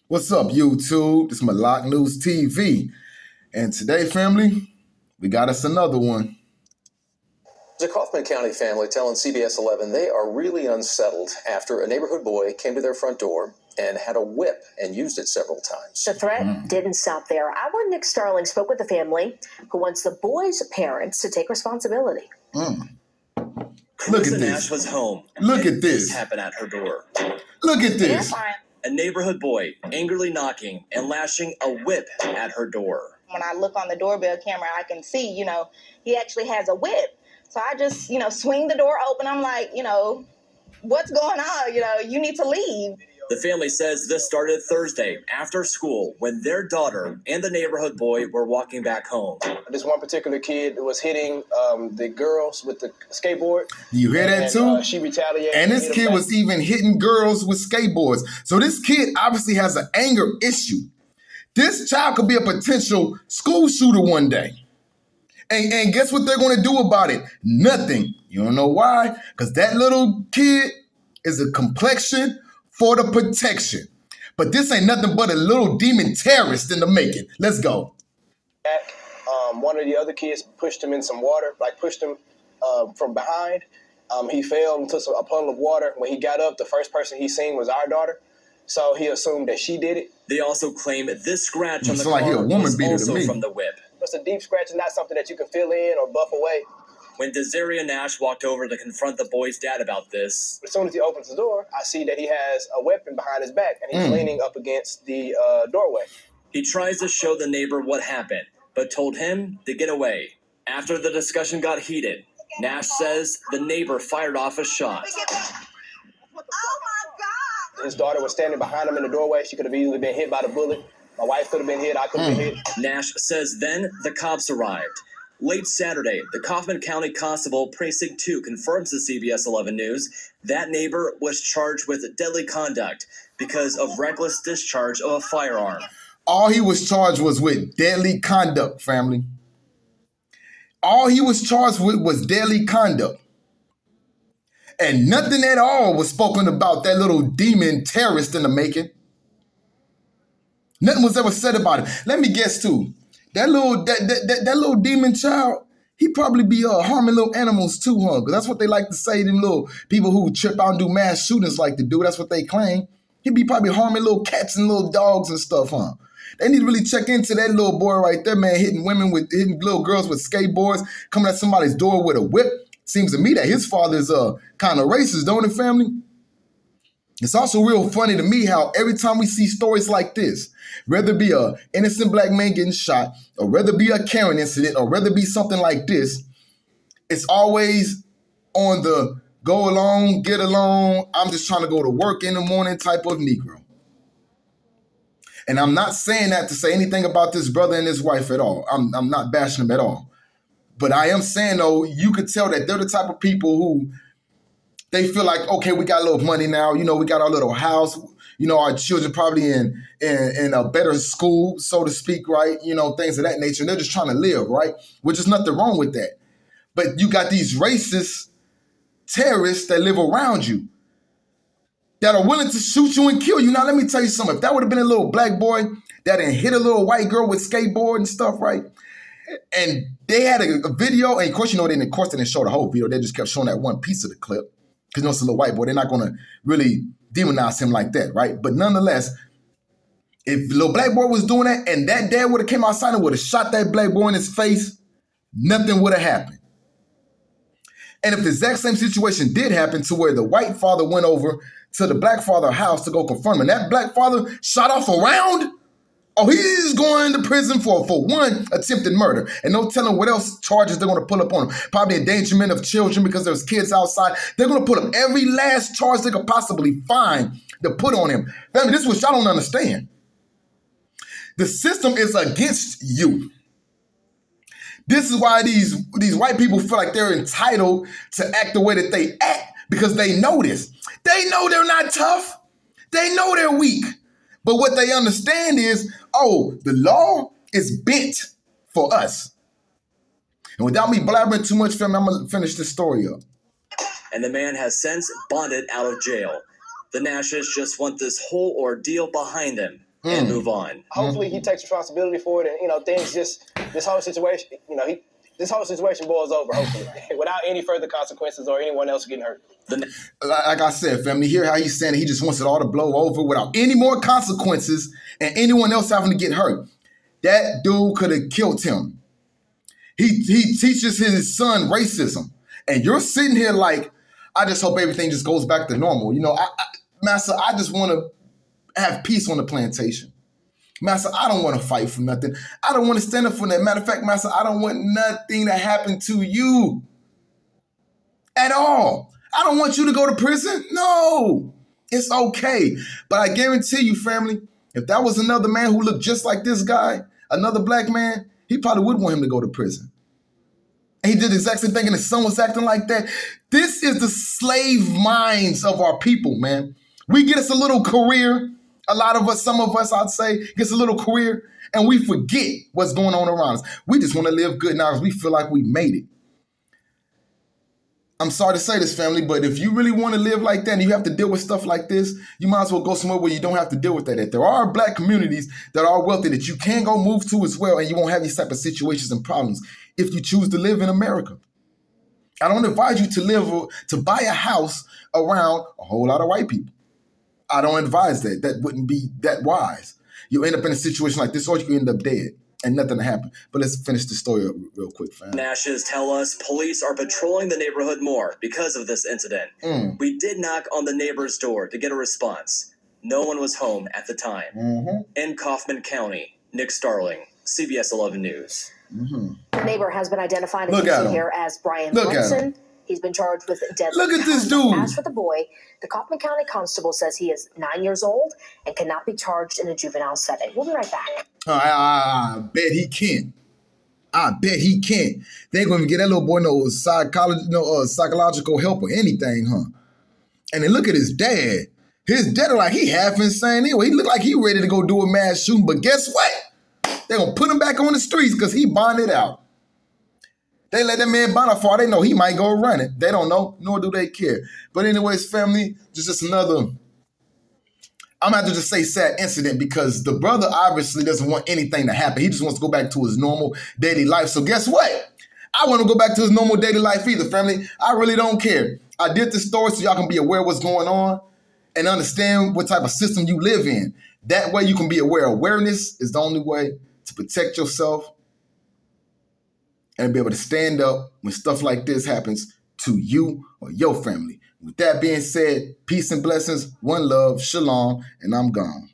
What's up, YouTube? This is Malak News TV. And today, family, we got us another one. The Kaufman County family telling CBS 11 they are really unsettled after a neighborhood boy came to their front door and had a whip and used it several times. The threat didn't stop there. Our Nick Starling spoke with the family who wants the boy's parents to take responsibility. Look at this. Nash was home. Look at this. Happened at her door. Look at this. A neighborhood boy angrily knocking and lashing a whip at her door. When I look on the doorbell camera, I can see, he actually has a whip. So I just, swing the door open. I'm like, what's going on? You need to leave. The family says this started Thursday after school when their daughter and the neighborhood boy were walking back home. This one particular kid was hitting the girls with the skateboard. You hear that too? She retaliated. And this kid was even hitting girls with skateboards. So this kid obviously has an anger issue. This child could be a potential school shooter one day. And guess what they're going to do about it? Nothing. You don't know why? Because that little kid is a complexion for the protection. But this ain't nothing but a little demon terrorist in the making. Let's go. One of the other kids pushed him in some water, pushed him from behind. He fell into a puddle of water. When he got up, the first person he seen was our daughter. So he assumed that she did it. They also claim this scratch on the like car he a woman was beater also to me. from the whip. It's a deep scratch. It's not something that you can fill in or buff away. When Desiree Nash walked over to confront the boy's dad about this, as soon as he opens the door, I see that he has a weapon behind his back, and he's leaning up against the doorway. he tries to show the neighbor what happened, but told him to get away. After the discussion got heated, Nash says the neighbor fired off a shot. His daughter was standing behind him in the doorway. She could have easily been hit by the bullet. My wife could have been hit. I could have been hit. Nash says then the cops arrived. Late Saturday, the Kaufman County Constable Precinct 2 confirms to CBS 11 News that neighbor was charged with deadly conduct because of reckless discharge of a firearm. All he was charged was with deadly conduct, family. All he was charged with was deadly conduct. And nothing at all was spoken about that little demon terrorist in the making. Nothing was ever said about it. Let me guess too. That little demon child, he probably be harming little animals too, huh? Because that's what they like to say, them little people who trip out and do mass shootings like to do. That's what they claim. He be probably harming little cats and little dogs and stuff, huh? They need to really check into that little boy right there, man, hitting little girls with skateboards, coming at somebody's door with a whip. Seems to me that his father's kind of racist, don't it, family? It's also real funny to me how every time we see stories like this, whether it be an innocent black man getting shot, or whether it be a Karen incident, or whether it be something like this, it's always on the go along, get along, I'm just trying to go to work in the morning type of Negro. And I'm not saying that to say anything about this brother and his wife at all. I'm not bashing them at all. But I am saying, though, you could tell that they're the type of people who they feel like, okay, we got a little money now. We got our little house. Our children probably in a better school, so to speak, right? Things of that nature. And they're just trying to live, right? Which is nothing wrong with that. But you got these racist terrorists that live around you that are willing to shoot you and kill you. Now, let me tell you something. If that would have been a little black boy that didn't hit a little white girl with skateboard and stuff, right? And they had a video, and of course, they didn't show the whole video. They just kept showing that one piece of the clip. Because it's a little white boy. They're not going to really demonize him like that, right? But nonetheless, if the little black boy was doing that and that dad would have came outside and would have shot that black boy in his face, nothing would have happened. And if the exact same situation did happen to where the white father went over to the black father's house to go confront him, and that black father shot off a round, he's going to prison for one attempted murder. And no telling what else charges they're going to pull up on him. Probably endangerment of children because there's kids outside. They're going to put up every last charge they could possibly find to put on him. Family, this is what y'all don't understand. The system is against you. This is why these white people feel like they're entitled to act the way that they act, because they know this. They know they're not tough. They know they're weak. But what they understand is, the law is bent for us. And without me blabbering too much, family, I'm going to finish this story up. And the man has since bonded out of jail. The Nashes just want this whole ordeal behind them and move on. Hopefully he takes responsibility for it, and things just this whole situation boils over, hopefully, without any further consequences or anyone else getting hurt. Like I said, family, hear how he's saying it. He just wants it all to blow over without any more consequences and anyone else having to get hurt. That dude could have killed him. He teaches his son racism. And you're sitting here like, I just hope everything just goes back to normal. Master, I just want to have peace on the plantation. Master, I don't want to fight for nothing. I don't want to stand up for that. Matter of fact, Master, I don't want nothing to happen to you at all. I don't want you to go to prison. No, it's okay. But I guarantee you, family, if that was another man who looked just like this guy, another black man, he probably would want him to go to prison. And he did the exact same thing, and his son was acting like that. This is the slave minds of our people, man. We get us a little career. A lot of us, some of us, I'd say, gets a little career, and we forget what's going on around us. We just want to live good now because we feel like we made it. I'm sorry to say this, family, but if you really want to live like that and you have to deal with stuff like this, you might as well go somewhere where you don't have to deal with that. There are black communities that are wealthy that you can go move to as well, and you won't have these type of situations and problems if you choose to live in America. I don't advise you to buy a house around a whole lot of white people. I don't advise that. That wouldn't be that wise. You'll end up in a situation like this, or you can end up dead and nothing will happen. But let's finish the story up real quick, fam. Nashes tell us police are patrolling the neighborhood more because of this incident. We did knock on the neighbor's door to get a response. No one was home at the time. In Kaufman County, Nick Starling, CBS 11 News. The neighbor has been identified here as Brian Wilson. He's been charged with deadly Look at this dude. As for the boy, the Kaufman County constable says he is 9 years old and cannot be charged in a juvenile setting. We'll be right back. I bet he can. I bet he can. They ain't gonna get that little boy no psychological help or anything, huh? And then look at his dad. His dad like he half insane anyway. He look like he ready to go do a mass shooting, but guess what? They're gonna put him back on the streets because he bonded out. They let that man bond out for all they know. He might go run it. They don't know, nor do they care. But anyways, family, just another, I'm going to have to just say sad incident because the brother obviously doesn't want anything to happen. He just wants to go back to his normal daily life. So guess what? I want to go back to his normal daily life either, family. I really don't care. I did this story so y'all can be aware of what's going on and understand what type of system you live in. That way you can be aware. Awareness is the only way to protect yourself and be able to stand up when stuff like this happens to you or your family. With that being said, peace and blessings, one love, shalom, and I'm gone.